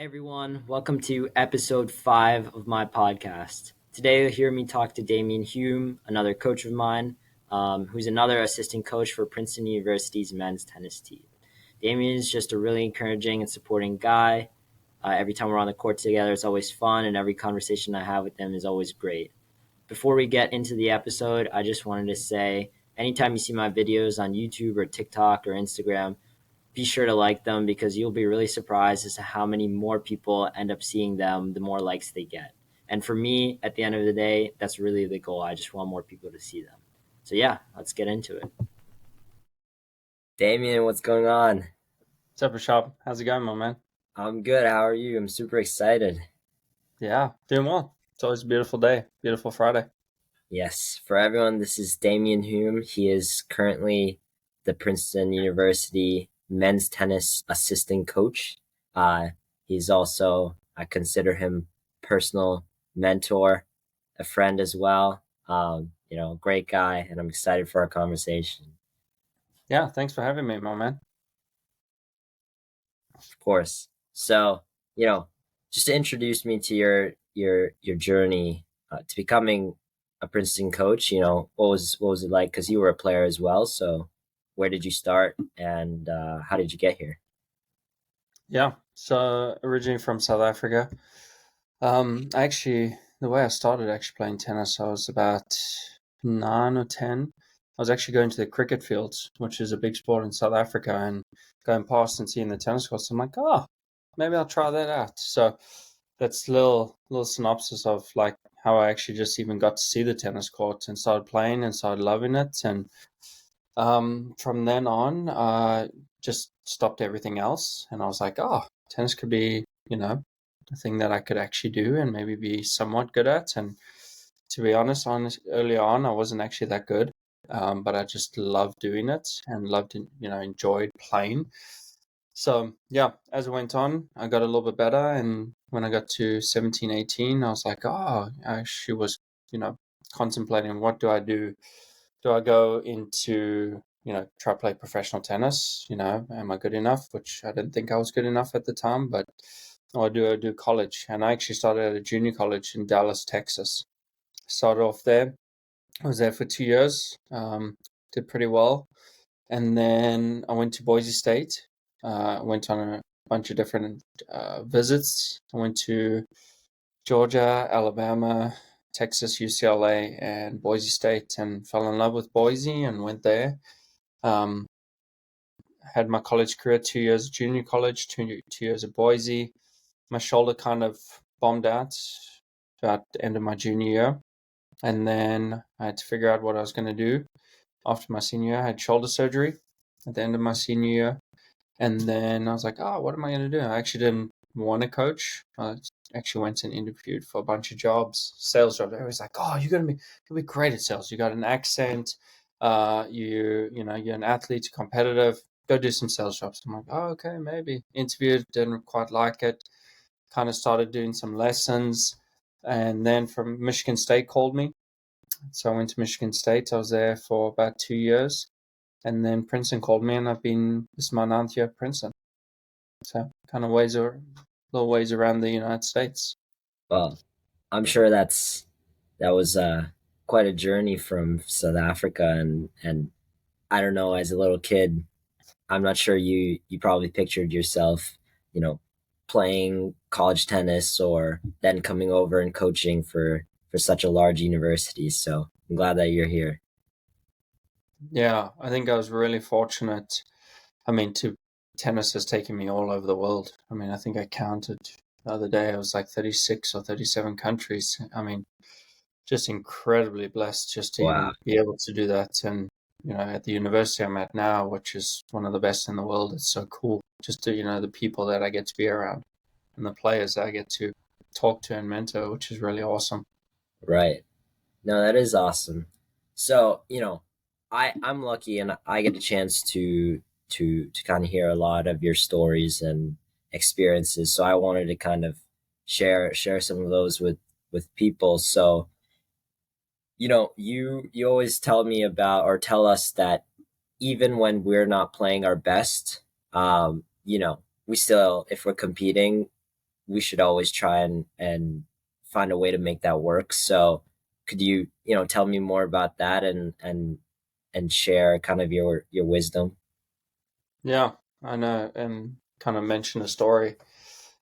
Everyone, welcome to episode 5 of my podcast. Today you'll hear me talk to Damian Hume, another coach of mine, who's another assistant coach for Princeton University's men's tennis team. Damian is just a really encouraging and supporting guy. Every time we're on the court together, it's always fun, and every conversation I have with him is always great. Before we get into the episode, I just wanted to say anytime you see my videos on YouTube or TikTok or Instagram, be sure to like them because you'll be really surprised as to how many more people end up seeing them the more likes they get. And for me, at the end of the day, that's really the goal. I just want more people to see them. So yeah, let's get into it. Damien, what's going on? What's up, Rashab? How's it going, my man? I'm good. How are you? I'm super excited. Yeah, doing well. It's always a beautiful day, beautiful Friday. Yes, for everyone, this is Damian Hume. He is currently the Princeton University men's tennis assistant coach. He's also, I consider him personal mentor, a friend as well. Great guy, and I'm excited for our conversation. Yeah, thanks for having me, my man. Of course. So, just to introduce me to your journey to becoming a Princeton coach, what was it like? Because you were a player as well. So, where did you start, and how did you get here? Yeah, so originally from South Africa. The way I started actually playing tennis, I was about 9 or 10. I was actually going to the cricket fields, which is a big sport in South Africa, and going past and seeing the tennis courts. I'm like, oh, maybe I'll try that out. So that's little synopsis of like how I actually just even got to see the tennis court and started playing and started loving it. And from then on, just stopped everything else, and I was like, oh, tennis could be, a thing that I could actually do and maybe be somewhat good at. And to be honest, early on, I wasn't actually that good, but I just loved doing it and enjoyed playing. So yeah, as it went on, I got a little bit better, and when I got to 17, 18, I was like, oh, I actually was, contemplating what do I do? Do I go into, try to play professional tennis? Am I good enough? Which I didn't think I was good enough at the time, but or do I do college? And I actually started at a junior college in Dallas, Texas. Started off there. I was there for 2 years. Did pretty well, and then I went to Boise State. I went on a bunch of different visits. I went to Georgia, Alabama, Texas, UCLA, and Boise State, and fell in love with Boise and went there. Um, had my college career, 2 years junior college, two years at Boise. My shoulder kind of bombed out about the end of my junior year, and then I had to figure out what I was going to do after my senior year. I had shoulder surgery at the end of my senior year, and then I was like, oh, what am I going to do? I actually didn't want to coach. I actually went and interviewed for a bunch of jobs, sales jobs. Everybody's like, oh, you'll be great at sales. You got an accent. You're an athlete, competitive. Go do some sales jobs. I'm like, oh, okay, maybe. Interviewed, didn't quite like it. Kind of started doing some lessons, and then from Michigan State called me. So I went to Michigan State. I was there for about 2 years, and then Princeton called me, and this is my 9th year at Princeton. So kind of little ways around the United States. Well, I'm sure that was quite a journey from South Africa, and I don't know, as a little kid, I'm not sure you probably pictured yourself, you know, playing college tennis or then coming over and coaching for such a large university. So I'm glad that you're here. Yeah, I think I was really fortunate. I mean, tennis has taken me all over the world. I mean, I think I counted the other day, I was like 36 or 37 countries. I mean, just incredibly blessed just to Wow. even be able to do that. And, at the university I'm at now, which is one of the best in the world, it's so cool just to, the people that I get to be around and the players that I get to talk to and mentor, which is really awesome. Right. No, that is awesome. So, I'm lucky and I get a chance to kind of hear a lot of your stories and experiences. So I wanted to kind of share some of those with people. So, you always tell me about or tell us that even when we're not playing our best, we still, if we're competing, we should always try and find a way to make that work. So could you, tell me more about that and share kind of your wisdom? Yeah, I know, and kind of mention a story.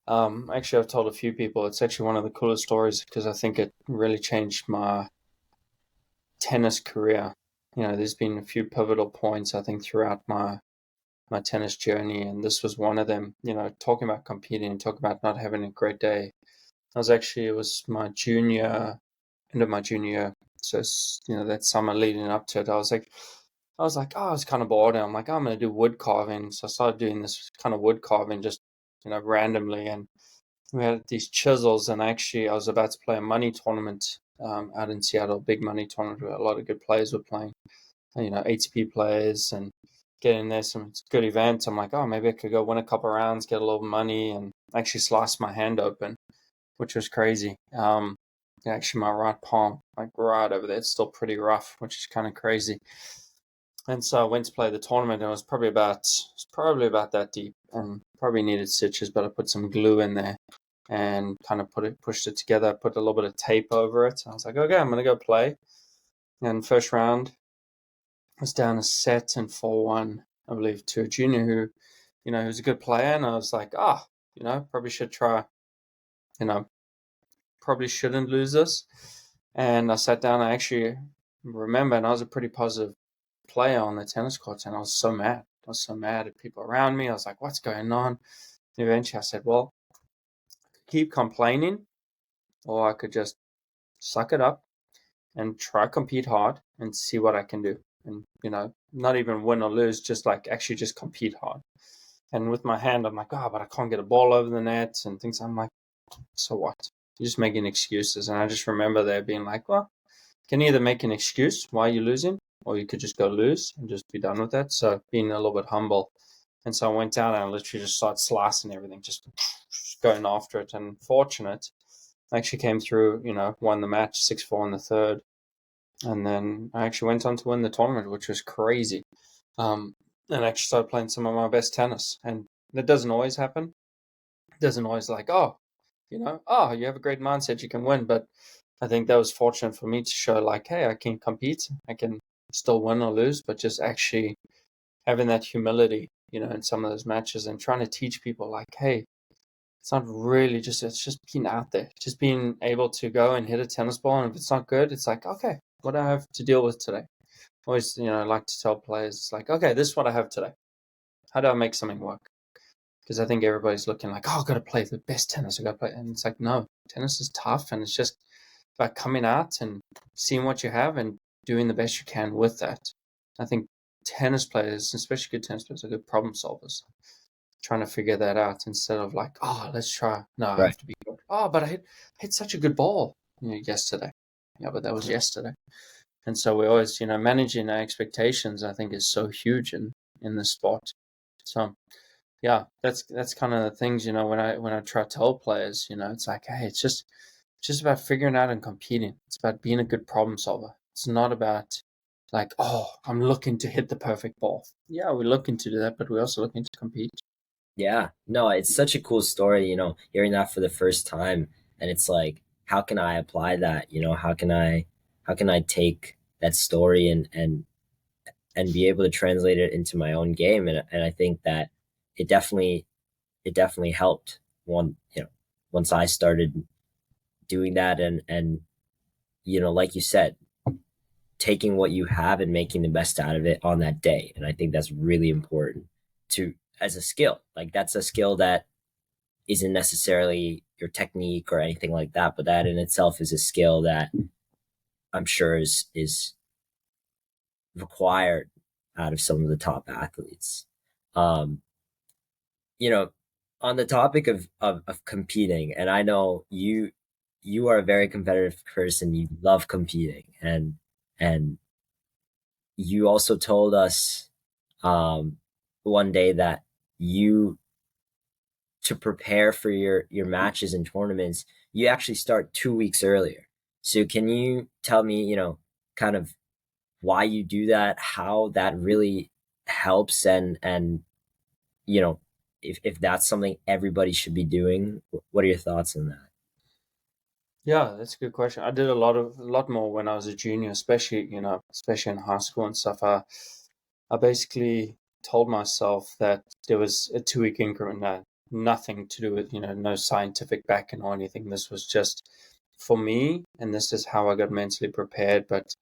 Actually, I've told a few people. It's actually one of the coolest stories because I think it really changed my tennis career. There's been a few pivotal points I think throughout my tennis journey, and this was one of them. Talking about competing, talking about not having a great day. It was my end of my junior year. So that summer leading up to it, I was like, oh, I was kind of bored, and I'm like, oh, I'm gonna do wood carving. So I started doing this kind of wood carving just randomly, and we had these chisels, and actually I was about to play a money tournament out in Seattle, big money tournament where a lot of good players were playing, ATP players, and getting there some good events. I'm like, oh, maybe I could go win a couple rounds, get a little money, and actually slice my hand open, which was crazy. Actually, my right palm, like right over there, it's still pretty rough, which is kind of crazy. And so I went to play the tournament, and it was probably about that deep, and probably needed stitches, but I put some glue in there and kind of pushed it together, put a little bit of tape over it. I was like, okay, I'm gonna go play. And first round I was down a set and 4-1, I believe, to a junior who's a good player, and I was like, probably should try, you know, probably shouldn't lose this. And I sat down. I actually remember, and I was a pretty positive player on the tennis courts, and I was so mad. I was so mad at people around me. I was like, what's going on? And eventually I said, well, keep complaining, or I could just suck it up and try compete hard and see what I can do. And, not even win or lose, just like actually just compete hard. And with my hand, I'm like, oh, but I can't get a ball over the net and things. I'm like, so what? You're just making excuses. And I just remember there being like, well, you can either make an excuse why you're losing, or you could just go lose and just be done with that. So being a little bit humble. And so I went down and I literally just started slicing everything, just going after it. And fortunate, I actually came through, won the match 6-4 in the third. And then I actually went on to win the tournament, which was crazy. And actually started playing some of my best tennis. And that doesn't always happen. It doesn't always like, you have a great mindset, you can win. But I think that was fortunate for me to show like, hey, I can compete. I can still win or lose, but just actually having that humility, in some of those matches and trying to teach people like, hey, it's not really it's just being out there, just being able to go and hit a tennis ball. And if it's not good, it's like, okay, what do I have to deal with today? Always, I like to tell players, it's like, okay, this is what I have today. How do I make something work? Because I think everybody's looking like, oh, I've got to play the best tennis. I've got to play. And it's like, no, tennis is tough. And it's just about coming out and seeing what you have and doing the best you can with that. I think tennis players, especially good tennis players, are good problem solvers. Trying to figure that out instead of like, oh, let's try. No, I Right. have to be good. Oh, but I hit such a good ball, yesterday. Yeah, but that was yesterday. And so we always, managing our expectations, I think, is so huge in the sport. So yeah, that's kind of the things, when I try to tell players, it's like, hey, it's just about figuring out and competing. It's about being a good problem solver. It's not about like, oh, I'm looking to hit the perfect ball. Yeah, we're looking to do that, but we're also looking to compete. Yeah. No, it's such a cool story, hearing that for the first time. And it's like, how can I apply that? How can I take that story and be able to translate it into my own game? And I think that it definitely it definitely helped once I started doing that and like you said, taking what you have and making the best out of it on that day. And I think that's really important to as a skill. Like that's a skill that isn't necessarily your technique or anything like that, but that in itself is a skill that I'm sure is required out of some of the top athletes. Um, you know, on the topic of competing, and I know you are a very competitive person. You love competing, and you also told us one day that you to prepare for your matches and tournaments, you actually start 2 weeks earlier. So can you tell me, kind of why you do that, how that really helps, and you know if that's something everybody should be doing. What are your thoughts on that? Yeah, that's a good question. I did a lot more when I was a junior, especially, especially in high school and stuff. I basically told myself that there was a 2 week increment, nothing to do with, no scientific backing or anything. This was just for me, and this is how I got mentally prepared. But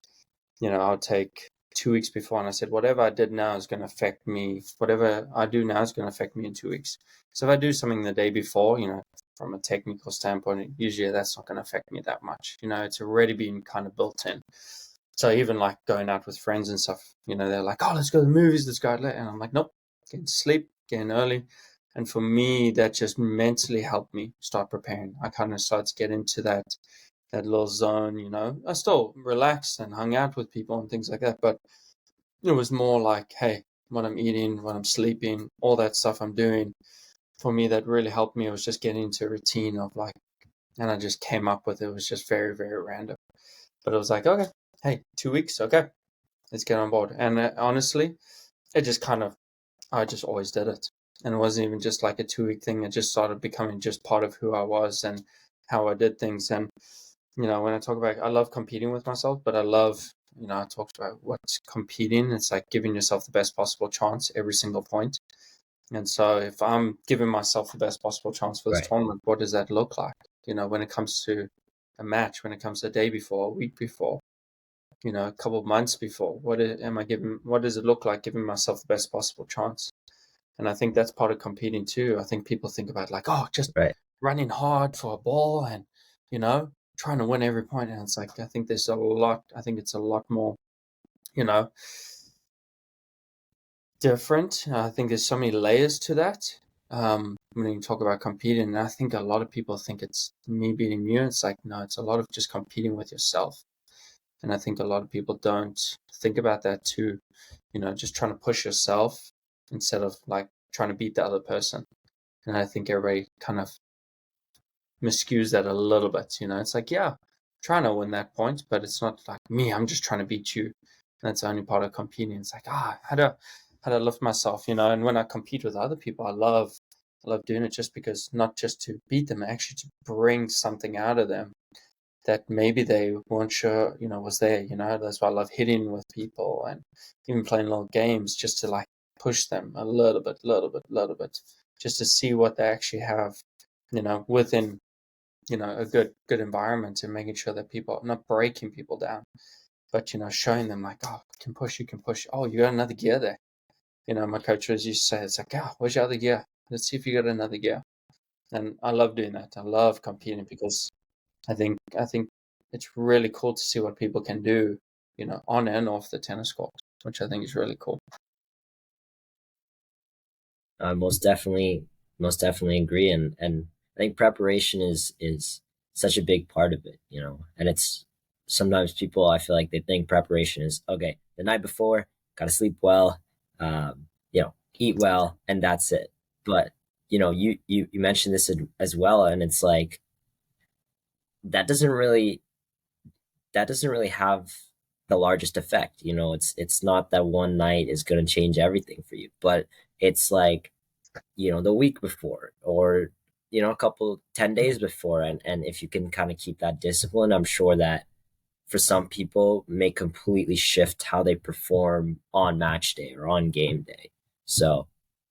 I'll take 2 weeks before, and I said, whatever I did now is going to affect me. Whatever I do now is going to affect me in 2 weeks. So if I do something the day before, from a technical standpoint, usually that's not going to affect me that much. It's already been kind of built in. So even like going out with friends and stuff, they're like, oh, let's go to the movies, let's go out late. And I'm like, nope, getting to sleep, getting early. And for me, that just mentally helped me start preparing. I kind of started to get into that little zone. I still relaxed and hung out with people and things like that, but it was more like, hey, what I'm eating, what I'm sleeping, all that stuff I'm doing. For me, that really helped me. It was just getting into a routine of like, and I just came up with it. It was just very, very random. But it was like, okay, hey, 2 weeks, okay, let's get on board. And honestly, it just I just always did it. And it wasn't even just like a 2 week thing. It just started becoming just part of who I was and how I did things. And when I talk about, I love competing with myself, but I love, I talked about what's competing. It's like giving yourself the best possible chance every single point. And so if I'm giving myself the best possible chance for this Right. tournament, what does that look like? When it comes to a match, when it comes to a day before, a week before, a couple of months before, what does it look like giving myself the best possible chance? And I think that's part of competing too. I think people think about like, oh, just Right. running hard for a ball and, you know, trying to win every point. And it's like, I think it's a lot more, you know, different. I think there's so many layers to that. When you talk about competing, and I think a lot of people think it's me beating you. It's like, no, it's a lot of just competing with yourself. And I think a lot of people don't think about that too. Just trying to push yourself instead of like trying to beat the other person. And I think everybody kind of miscues that a little bit. It's like, yeah, trying to win that point, but it's not like me. I'm just trying to beat you. And that's the only part of competing. It's like, how to lift myself, And when I compete with other people, I love doing it just because, not just to beat them, actually to bring something out of them that maybe they weren't sure, was there. That's why I love hitting with people and even playing little games just to like push them a little bit, just to see what they actually have, within, a good environment, and making sure that people not breaking people down, but showing them like, oh, you can push. Oh, you got another gear there. My coach always used to say, it's like, oh, where's your other gear? Let's see if you got another gear. And I love doing that. I love competing because I think it's really cool to see what people can do, on and off the tennis court, which I think is really cool. Most definitely, most definitely agree, and I think preparation is such a big part of it, and it's sometimes people, I feel like they think preparation is okay, the night before, got to sleep well, eat well, and that's it. But you mentioned this as well, and it's like that doesn't really that doesn't really have the largest effect. It's not that one night is going to change everything for you, but it's like the week before, or a couple 10 days before, and if you can kind of keep that discipline, I'm sure that for some people may completely shift how they perform on match day or on game day. So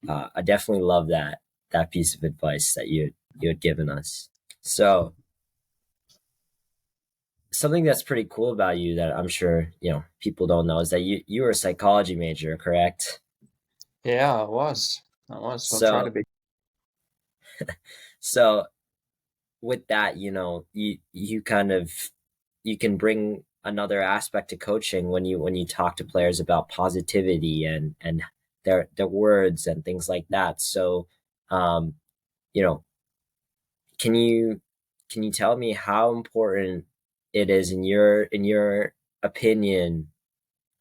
I definitely love that piece of advice that you had given us. So something that's pretty cool about you that I'm sure people don't know is that you were a psychology major, correct? Yeah, I was. I'll try to So be. so with that, you kind of you can bring another aspect to coaching when you talk to players about positivity and their words and things like that. So, um, you know, can you tell me how important it is in your opinion,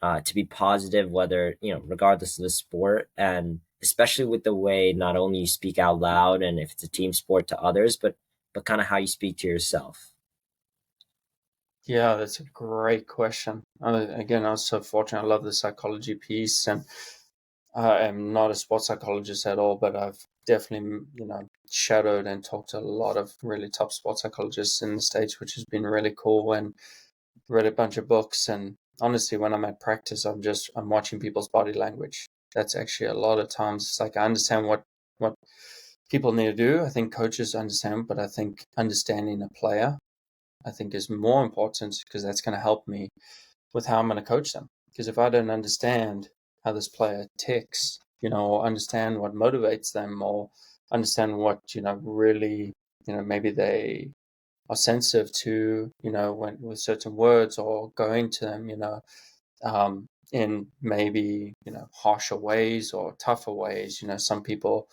to be positive, whether regardless of the sport, and especially with the way not only you speak out loud and if it's a team sport to others, but kind of how you speak to yourself. Yeah, that's a great question. Again, I was so fortunate. I love the psychology piece, and I am not a sports psychologist at all, but I've definitely, shadowed and talked to a lot of really top sports psychologists in the States, which has been really cool, and read a bunch of books. And honestly, when I'm at practice, I'm watching people's body language. That's actually a lot of times, it's like I understand what people need to do. I think coaches understand, but I think understanding a player, I think, is more important, because that's going to help me with how I'm going to coach them. Because if I don't understand how this player ticks, or understand what motivates them, or understand what, really, maybe they are sensitive to, when with certain words, or going to them, in maybe, harsher ways or tougher ways. Some people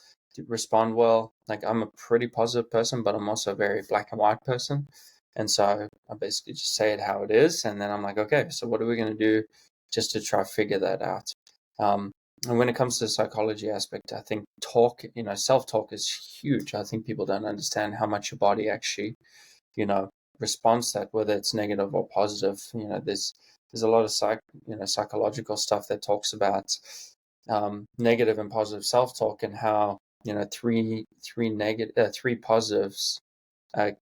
respond well. Like, I'm a pretty positive person, but I'm also a very black and white person. And so I basically just say it how it is. And then I'm like, okay, so what are we going to do just to try to figure that out? And when it comes to the psychology aspect, I think self-talk is huge. I think people don't understand how much your body actually, responds to that, whether it's negative or positive. There's a lot of psychological stuff that talks about negative and positive self-talk, and how, three positives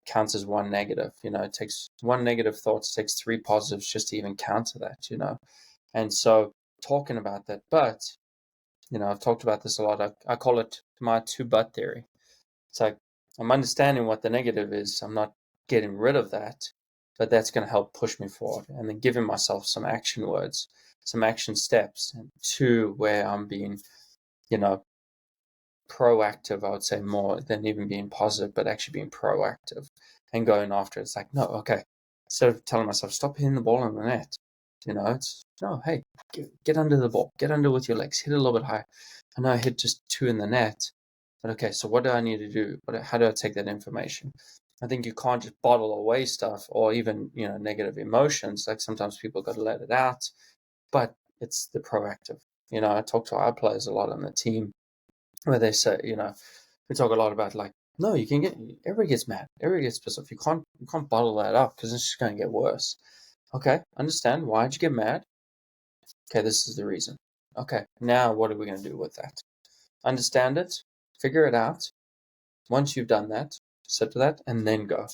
counts as one negative. It takes one negative thought, it takes three positives just to even counter that. And so talking about that, but I've talked about this a lot. I call it my two but theory. It's like, I'm understanding what the negative is. I'm not getting rid of that, but that's going to help push me forward. And then giving myself some action words, some action steps, and two, where I'm being, proactive, I would say, more than even being positive, but actually being proactive and going after it. It's like, no, okay. Instead of telling myself, stop hitting the ball on the net, it's, no, hey, get under the ball, get under with your legs, hit it a little bit higher. I know I hit just two in the net, but okay, so what do I need to do? How do I take that information? I think you can't just bottle away stuff, or even, negative emotions. Like, sometimes people got to let it out, but it's the proactive. I talk to our players a lot on the team, where they say, we talk a lot about, like, no, everybody gets mad, everybody gets pissed off. You can't bottle that up, because it's just going to get worse. Okay, understand, why'd you get mad? Okay, this is the reason. Okay, now what are we going to do with that? Understand it, figure it out. Once you've done that, sit to that, and then go.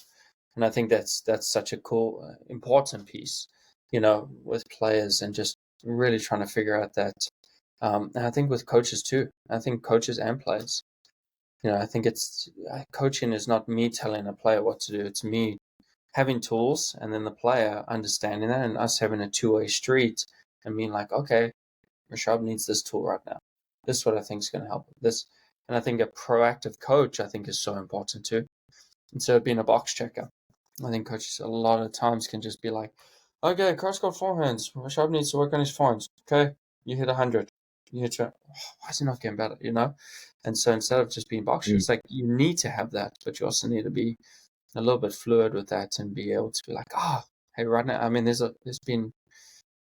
And I think that's such a cool, important piece, with players, and just really trying to figure out that. And I think with coaches too. I think coaches and players. I think it's coaching is not me telling a player what to do. It's me having tools, and then the player understanding that, and us having a two-way street, and being like, okay, Rashab needs this tool right now. This is what I think is going to help with this. And I think a proactive coach, I think, is so important too. Instead of being a box checker, I think coaches a lot of times can just be like, okay, Carl's got forehands. Rashab needs to work on his forehands. Okay, you hit 100. You hit, why is he not getting better? And so instead of just being box, it's like, you need to have that, but you also need to be a little bit fluid with that, and be able to be like, hey, right now, I mean, there's been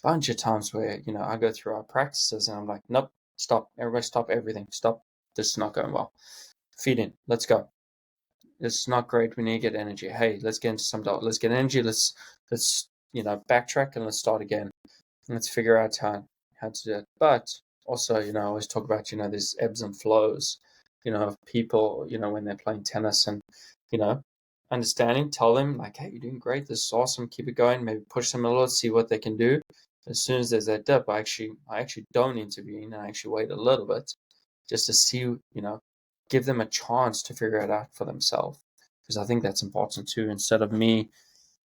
a bunch of times where, I go through our practices, and I'm like, nope, stop, everybody stop everything, stop, this is not going well. Feed in, let's go. It's not great. We need to get energy. Hey, let's get into some let's get energy. Let's backtrack, and let's start again. Let's figure out how to do it. But also, I always talk about, there's ebbs and flows, of people, when they're playing tennis, and, understanding, tell them, like, hey, you're doing great. This is awesome. Keep it going. Maybe push them a little, see what they can do. As soon as there's that dip, I actually don't intervene, and I actually wait a little bit, just to see, give them a chance to figure it out for themselves. Because I think that's important too. Instead of me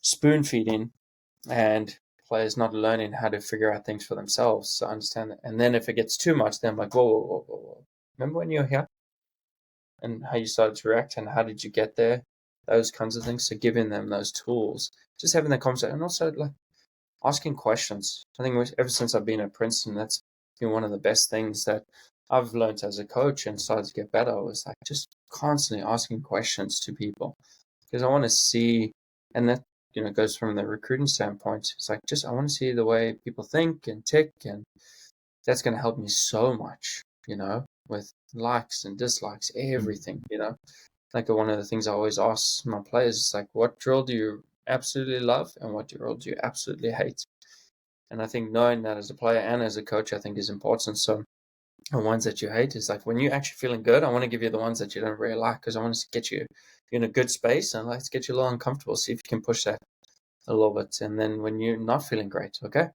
spoon feeding, and players not learning how to figure out things for themselves. So I understand that. And then if it gets too much, then I'm like, whoa, whoa, whoa, whoa, whoa. Remember when you were here, and how you started to react, and how did you get there? Those kinds of things. So giving them those tools, just having that conversation, and also, like, asking questions. I think ever since I've been at Princeton, that's been one of the best things that I've learned as a coach, and started to get better. Was like, just constantly asking questions to people, because I want to see, and that, goes from the recruiting standpoint. It's like, just, I want to see the way people think and tick, and that's going to help me so much, with likes and dislikes, everything, Like, one of the things I always ask my players is like, what drill do you absolutely love, and what drill do you absolutely hate? And I think knowing that as a player and as a coach, I think, is important. So and ones that you hate. Is like when you're actually feeling good, I want to give you the ones that you don't really like, because I want to get you in a good space, and let's get you a little uncomfortable, see if you can push that a little bit. And then when you're not feeling great, okay,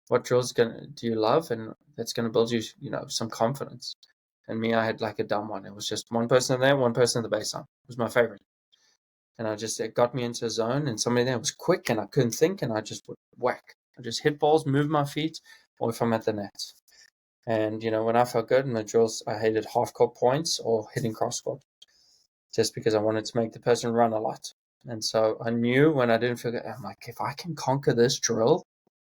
what drills do you love, and that's gonna build you, some confidence. And me, I had like a dumb one. It was just one person there, one person at the baseline. It was my favorite. And it got me into a zone, and somebody there was quick, and I couldn't think, and I just would whack. I just hit balls, move my feet, or if I'm at the net. And, when I felt good in the drills, I hated half court points or hitting cross court, just because I wanted to make the person run a lot. And so I knew when I didn't feel good, I'm like, if I can conquer this drill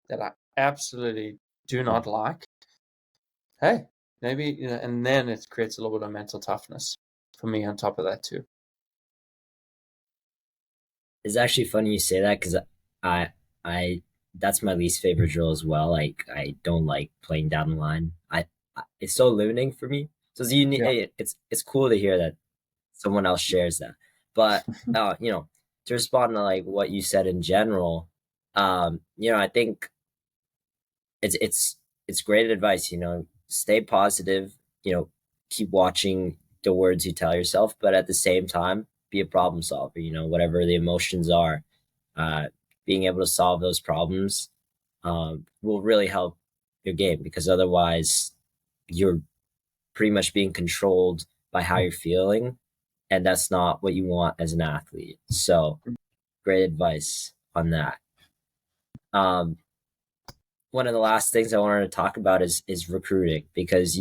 that I absolutely do not like, hey, maybe, and then it creates a little bit of mental toughness for me on top of that too. It's actually funny you say that because I I that's my least favorite drill as well. Like I don't like playing down the line. It's so limiting for me. So it's Yeah. it's cool to hear that someone else shares that. But to respond to like what you said in general, I think it's it's it's great advice. Stay positive. Keep watching the words you tell yourself, but at the same time, be a problem solver. Whatever the emotions are, uh, being able to solve those problems will really help your game because otherwise, you're pretty much being controlled by how you're feeling, and that's not what you want as an athlete. So, great advice on that. Um, One of the last things I wanted to talk about is recruiting because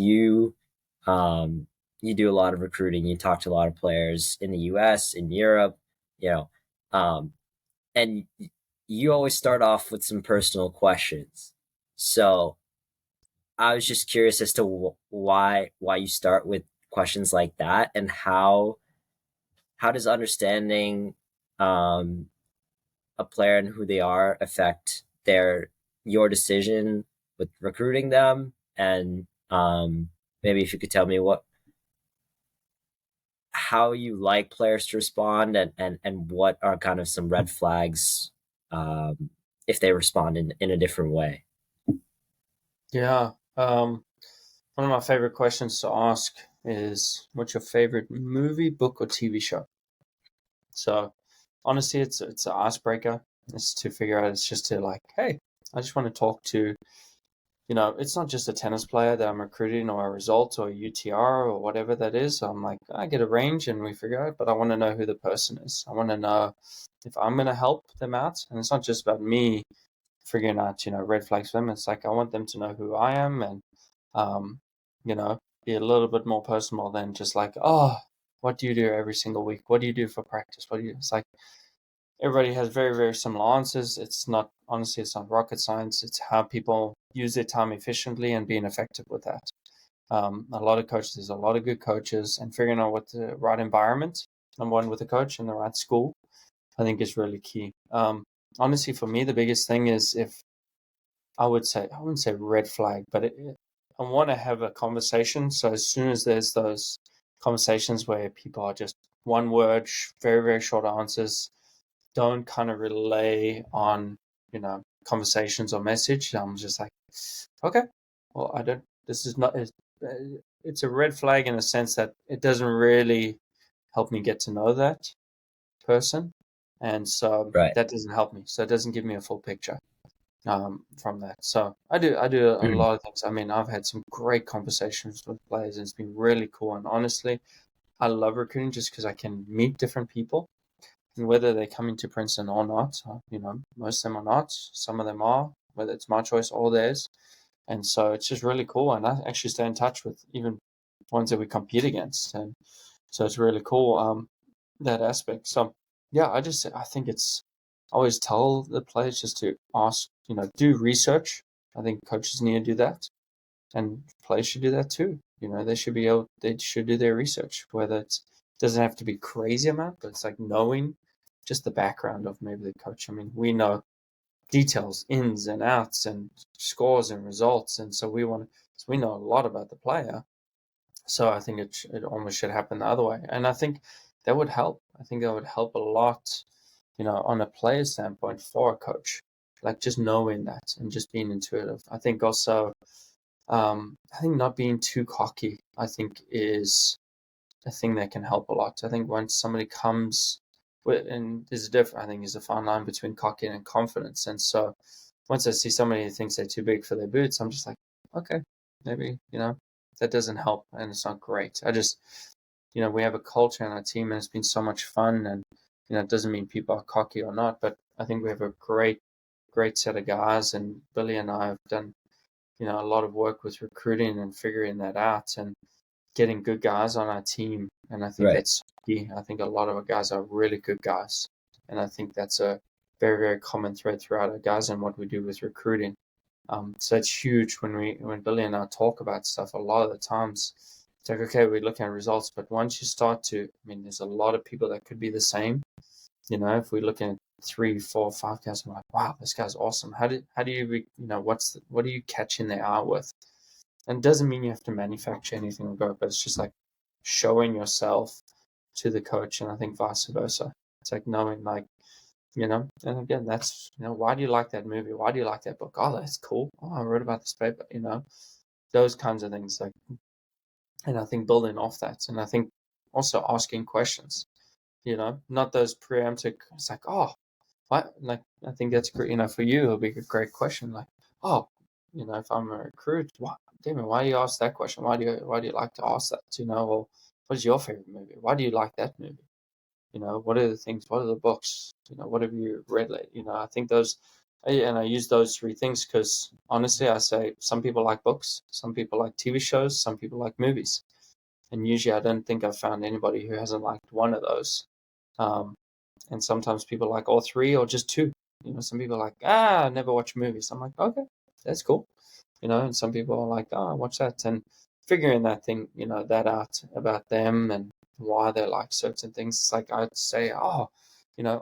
um you do a lot of recruiting. You talk to a lot of players in the US, in Europe, you know, um and you always start off with some personal questions. So I was just curious as to why you start with questions like that and how does understanding um a player and who they are affect your decision with recruiting them and maybe if you could tell me what how you like players to respond and what are kind of some red flags if they respond in a different way. Yeah. One of my favorite questions to ask is, what's your favorite movie, book, or TV show? So honestly, it's an icebreaker. It's to figure out. It's just to like, hey, I just want to talk to. It's not just a tennis player that I'm recruiting or a result or a UTR or whatever that is. So I'm like, I get a range and we figure out, but I want to know who the person is. I want to know if I'm going to help them out. And it's not just about me figuring out, red flags for them. It's like, I want them to know who I am and, um, you know, be a little bit more personal than just like, oh, what do you do every single week? What do you do for practice? What do you, it's like, everybody has very, very similar answers. It's not, honestly, it's not rocket science. It's how people use their time efficiently and being effective with that. A lot of coaches, there's a lot of good coaches, and figuring out what the right environment, number one, with a coach and the right school, I think is really key. Honestly, for me, the biggest thing is if I wouldn't say red flag, but I want to have a conversation. So as soon as there's those conversations where people are just one word, very, very short answers, don't kind of relay on, conversations or message. I'm just like, okay, well, I don't, this is not, it's a red flag in a sense that it doesn't really help me get to know that person. And so Right. that doesn't help me. So it doesn't give me a full picture from that. So I do a Mm. lot of things. I mean, I've had some great conversations with players, and it's been really cool. And honestly, I love recruiting just because I can meet different people, and whether they're coming to Princeton or not, most of them are not. Some of them are, whether it's my choice or theirs. And so it's just really cool. And I actually stay in touch with even ones that we compete against, and so it's really cool. That aspect. So yeah, I think I always tell the players just to ask, do research. I think coaches need to do that, and players should do that too. They should do their research. Whether it doesn't have to be crazy amount, but it's like knowing just the background of maybe the coach. I mean, we know details, ins and outs, and scores and results, and so we know a lot about the player. So I think it almost should happen the other way, and I think that would help. I think that would help a lot, on a player standpoint for a coach, like just knowing that and just being intuitive. I think also I think not being too cocky, I think, is a thing that can help a lot. I think once somebody comes with, and there's a different, I think there's a fine line between cocky and confidence. And so once I see somebody who thinks they're too big for their boots, I'm just like, okay, maybe, that doesn't help and it's not great. We have a culture in our team and it's been so much fun, and, it doesn't mean people are cocky or not, but I think we have a great, great set of guys, and Billy and I have done, a lot of work with recruiting and figuring that out and getting good guys on our team. And I think Right. that's key. I think a lot of our guys are really good guys. And I think that's a very, very common thread throughout our guys and what we do with recruiting. So it's huge when Billy and I talk about stuff. A lot of the times it's like, okay, we're looking at results, but once you start to, there's a lot of people that could be the same. If we look at 3, 4, 5 guys, I'm like, wow, this guy's awesome. How do you, what do you catch in their eye with? And it doesn't mean you have to manufacture anything or go, but it's just like showing yourself to the coach, and I think vice versa. It's like knowing, like, and again, that's, why do you like that movie? Why do you like that book? Oh, that's cool. Oh, I wrote about this paper, those kinds of things. Like, and I think building off that, and I think also asking questions, not those preemptive, it's like, oh, what? Like, I think that's great. For you, it'll be a great question. Like, oh, if I'm a recruit, what, Damon, why do you ask that question? Why do you like to ask that? Or what is your favorite movie? Why do you like that movie? What are the things? What are the books? What have you read lately? I think and I use those 3 things because honestly, I say some people like books, some people like TV shows, some people like movies, and usually I don't think I've found anybody who hasn't liked one of those. Um, and sometimes people like all 3 or just 2. Some people are like, I never watch movies. I'm like, okay, that's cool. And some people are like, oh, watch that. And figuring that thing, that out about them and why they like certain things. It's like I'd say, oh,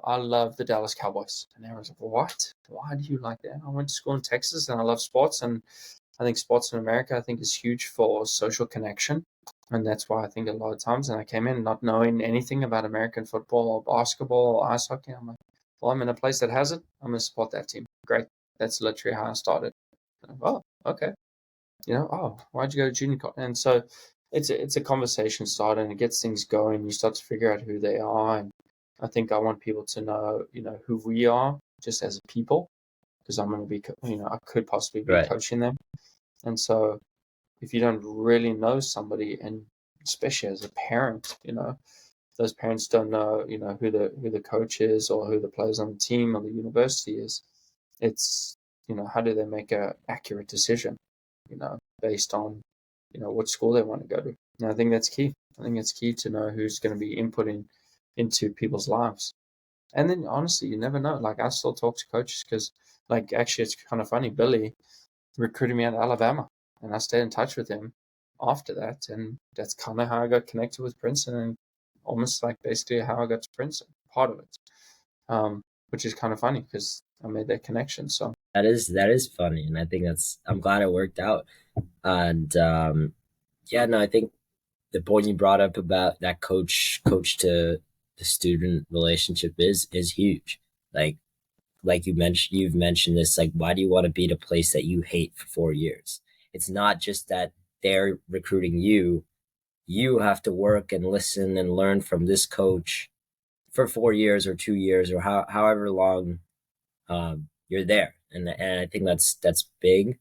I love the Dallas Cowboys. And everyone's like, what? Why do you like that? I went to school in Texas and I love sports. And I think sports in America, I think, is huge for social connection. And that's why I think a lot of times, and I came in not knowing anything about American football or basketball or ice hockey. I'm like, well, I'm in a place that has it. I'm going to support that team. Great. That's literally how I started. Oh, okay. Oh, why'd you go to junior college? And so it's a conversation starter, and it gets things going. You start to figure out who they are. And I think I want people to know, who we are just as people, because I'm going to be, I could possibly be Right. coaching them. And so if you don't really know somebody, and especially as a parent, those parents don't know, who the coach is or who the players on the team or the university is. It's, how do they make a accurate decision, based on, what school they want to go to. And I think that's key. I think it's key to know who's going to be inputting into people's lives. And then honestly, you never know. Like, I still talk to coaches because, like, actually, it's kind of funny. Billy recruited me out of Alabama, and I stayed in touch with him after that. And that's kind of how I got connected with Princeton, and almost like basically how I got to Princeton, part of it, which is kind of funny because I made that connection. So That is funny, and I think I'm glad it worked out. And yeah, no, I think the point you brought up about that coach to the student relationship is huge. Like you've mentioned this. Like, why do you want to be at a place that you hate for 4 years? It's not just that they're recruiting you. You have to work and listen and learn from this coach for 4 years or 2 years or however long you're there. And I think that's big.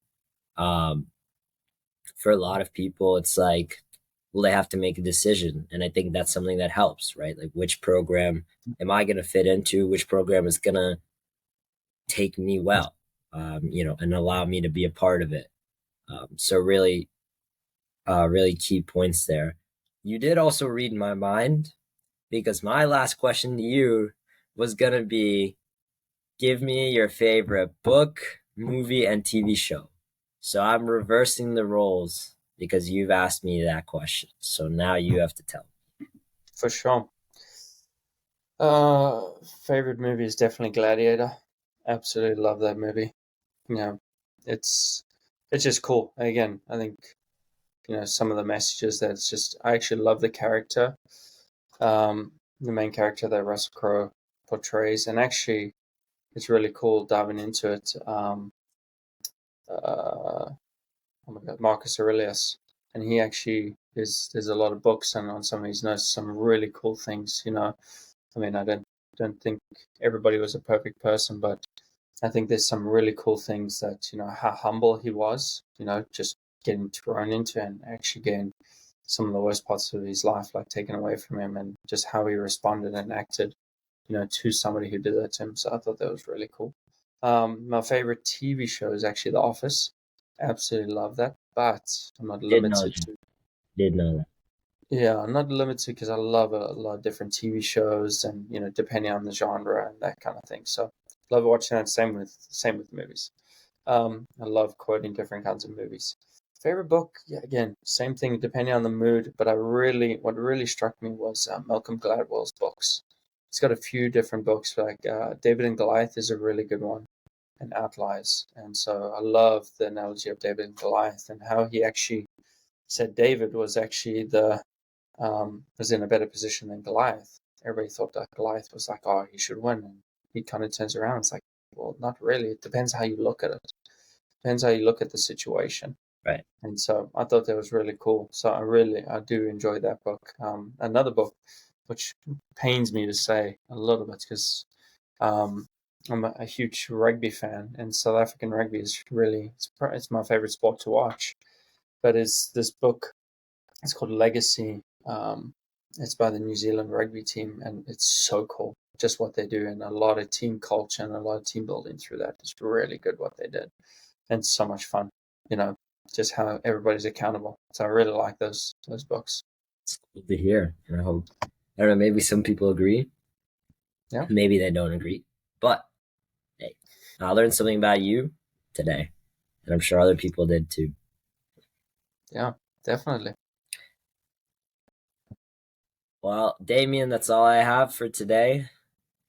Um, for a lot of people, it's like, well, they have to make a decision, and I think that's something that helps, right? Like, which program am I going to fit into? Which program is going to take me well, and allow me to be a part of it. So really, really key points there. You did also read my mind, because my last question to you was going to be, give me your favorite book, movie, and TV show. So I'm reversing the roles because you've asked me that question. So now you have to tell. for sure. Favorite movie is definitely Gladiator. Absolutely love that movie. Yeah, it's it's just cool. Again, I think, some of the messages that it's just, I actually love the character, the main character that Russell Crowe portrays, and actually it's really cool diving into it. Uh, oh my God, Marcus Aurelius, and he actually there's a lot of books and on some of his notes some really cool things. I mean, I don't think everybody was a perfect person, but I think there's some really cool things that how humble he was. Just getting thrown into and actually getting some of the worst parts of his life like taken away from him, and just how he responded and acted to somebody who did that to him. So I thought that was really cool. My favorite TV show is actually The Office. Absolutely love that, but I'm not Did know limited that. to. Did know that. Yeah, I'm not limited because I love a lot of different TV shows, and depending on the genre and that kind of thing. So love watching that. Same with movies. I love quoting different kinds of movies. Favorite book, yeah, again, same thing depending on the mood. But what really struck me was Malcolm Gladwell's books. He's got a few different books, like David and Goliath is a really good one, and Outliers. And so I love the analogy of David and Goliath and how he actually said David was actually was in a better position than Goliath. Everybody thought that Goliath was like, oh, he should win. And he kind of turns around. It's like, well, not really. It depends how you look at it. Depends how you look at the situation. Right. And so I thought that was really cool. So I do enjoy that book. Another book, which pains me to say a little bit because I'm a huge rugby fan, and South African rugby is really, it's my favorite sport to watch. But it's this book, it's called Legacy. It's by the New Zealand rugby team, and it's so cool just what they do, and a lot of team culture and a lot of team building through that. It's really good what they did, and so much fun. Just how everybody's accountable. So I really like those books. It's cool to hear. And I don't know, maybe some people agree. Yeah, Maybe they don't agree. But hey, I learned something about you today. And I'm sure other people did too. yeah, definitely. Well, Damien, that's all I have for today.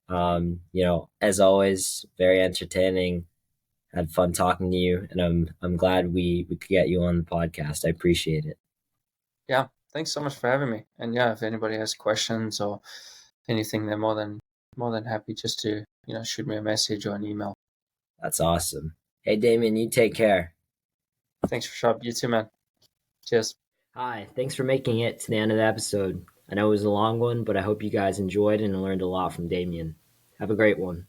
As always, very entertaining. Had fun talking to you, and I'm glad we could get you on the podcast. I appreciate it. Yeah, thanks so much for having me. And yeah, if anybody has questions or anything, they're more than happy just to shoot me a message or an email. That's awesome. Hey, Damien, you take care. Thanks for shop. You too, man. Cheers. Hi, thanks for making it to the end of the episode. I know it was a long one, but I hope you guys enjoyed and learned a lot from Damien. Have a great one.